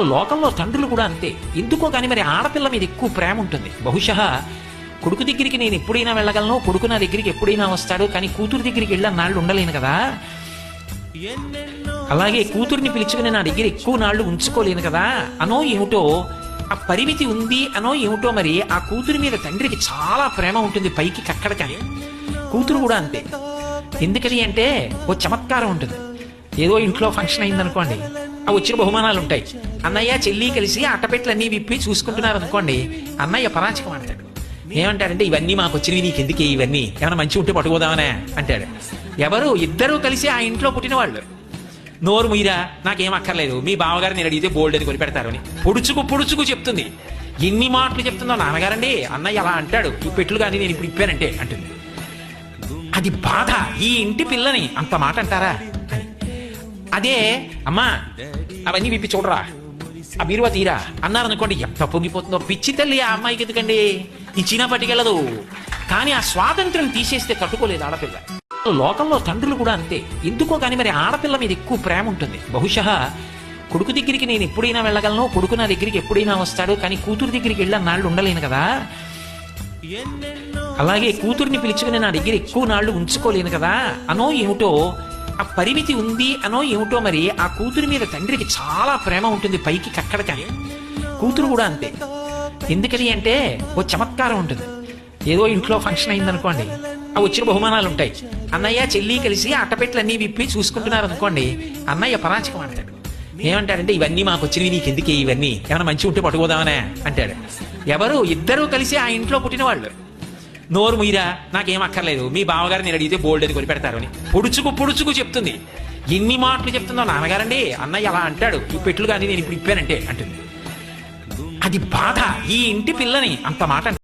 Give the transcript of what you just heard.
లోకంలో తండ్రులు కూడా అంతే. ఎందుకో కానీ మరి ఆడపిల్ల మీద ఎక్కువ ప్రేమ ఉంటుంది. బహుశా కొడుకు దగ్గరికి నేను ఎప్పుడైనా వెళ్ళగలను, కొడుకు నా దగ్గరికి ఎప్పుడైనా వస్తాడు, కానీ కూతురు దగ్గరికి వెళ్ళి నాళ్ళు ఉండలేను కదా. అలాగే కూతుర్ని పిలుచుకుని నా దగ్గర ఎక్కువ నాళ్ళు ఉంచుకోలేను కదా అనో ఏమిటో, ఆ పరిమితి ఉంది అనో ఏమిటో, మరి ఆ కూతురి మీద తండ్రికి చాలా ప్రేమ ఉంటుంది పైకి కక్కడకని. కూతురు కూడా అంతే. ఎందుకని అంటే ఓ చమత్కారం ఉంటుంది. ఏదో ఇంట్లో ఫంక్షన్ అయిందనుకోండి, ఆ వచ్చిన బహుమానాలు ఉంటాయి, అన్నయ్య చెల్లి కలిసి అట్టపెట్లన్నీ విప్పి చూసుకుంటున్నారు అనుకోండి, అన్నయ్య పరాచకం అంటాడు. ఏమంటాడంటే ఇవన్నీ మాకు వచ్చినవి, నీకెందుకే ఇవన్నీ, ఏమైనా మంచి ఉంటే పట్టుకోదామనే అంటాడు. ఎవరు? ఇద్దరూ కలిసి ఆ ఇంట్లో పుట్టిన వాళ్ళు. నోరు ముయ్యరా, నాకేం అక్కర్లేదు, మీ బావగారు నేను అడిగితే బోల్డ్ అని కొని పెడతారు అని పొడుచుకు చెప్తుంది. ఎన్ని మాటలు చెప్తుందో నాన్నగారండి, అన్నయ్య అలా అంటాడు, ఈ పెట్లు కానీ నేను ఇప్పుడు ఇప్పానంటే అంటుంది. అది బాధ. ఈ ఇంటి పిల్లని అంత మాట అంటారా అని. అదే అమ్మా అవన్నీ విప్పి చూడరా, ఆ బీరువా తీరా అన్నారనుకోండి, ఎంత పొంగిపోతుందో. పిచ్చి తల్లి ఆ అమ్మాయికి ఎందుకండి, ఇచ్చినా పట్టుకెళ్ళదు. కానీ ఆ స్వాతంత్రం తీసేస్తే తట్టుకోలేదు ఆడపిల్ల. లోకంలో తండ్రులు కూడా అంతే. ఎందుకో కానీ మరి ఆడపిల్ల మీద ఎక్కువ ప్రేమ ఉంటుంది. బహుశా కొడుకు దగ్గరికి నేను ఎప్పుడైనా వెళ్ళగలను, కొడుకు నా దగ్గరికి ఎప్పుడైనా వస్తాడు, కానీ కూతురు దగ్గరికి వెళ్ళి నాళ్ళు ఉండలేను కదా. అలాగే కూతుర్ని పిలుచుకుని నా దగ్గర ఎక్కువ నాళ్ళు ఉంచుకోలేను కదా అనో ఏమిటో, ఆ పరిమితి ఉంది అనో ఏమిటో, మరి ఆ కూతురి మీద తండ్రికి చాలా ప్రేమ ఉంటుంది పైకి కక్కడకని. కూతురు కూడా అంతే. ఎందుకని అంటే ఓ చమత్కారం ఉంటుంది. ఏదో ఇంట్లో ఫంక్షన్ అయిందనుకోండి, ఆ వచ్చిన బహుమానాలు ఉంటాయి, అన్నయ్య చెల్లి కలిసి అట్టపెట్లన్నీ విప్పి చూసుకుంటున్నారు అనుకోండి, అన్నయ్య పరాచకం అంటాడు. ఏమంటాడంటే ఇవన్నీ మాకు వచ్చినవి, నీకెందుకే ఇవన్నీ, ఏమైనా మంచి ఉంటే పట్టుకోదామనే అంటాడు. ఎవరు? ఇద్దరూ కలిసి ఆ ఇంట్లో పుట్టిన వాళ్ళు. నోరు ముయ్యరా, నాకేం అక్కర్లేదు, మీ బావగారు నేను అడిగితే బోల్డ్ అని కొని పెడతారు అని పొడుచుకు చెప్తుంది. ఎన్ని మాటలు చెప్తుందో నాన్నగారండి, అన్నయ్య అలా అంటాడు, ఈ పెట్లు కానీ నేను ఇప్పుడు ఇప్పానంటే అంటుంది. అది బాధ. ఈ ఇంటి పిల్లని అంత మాట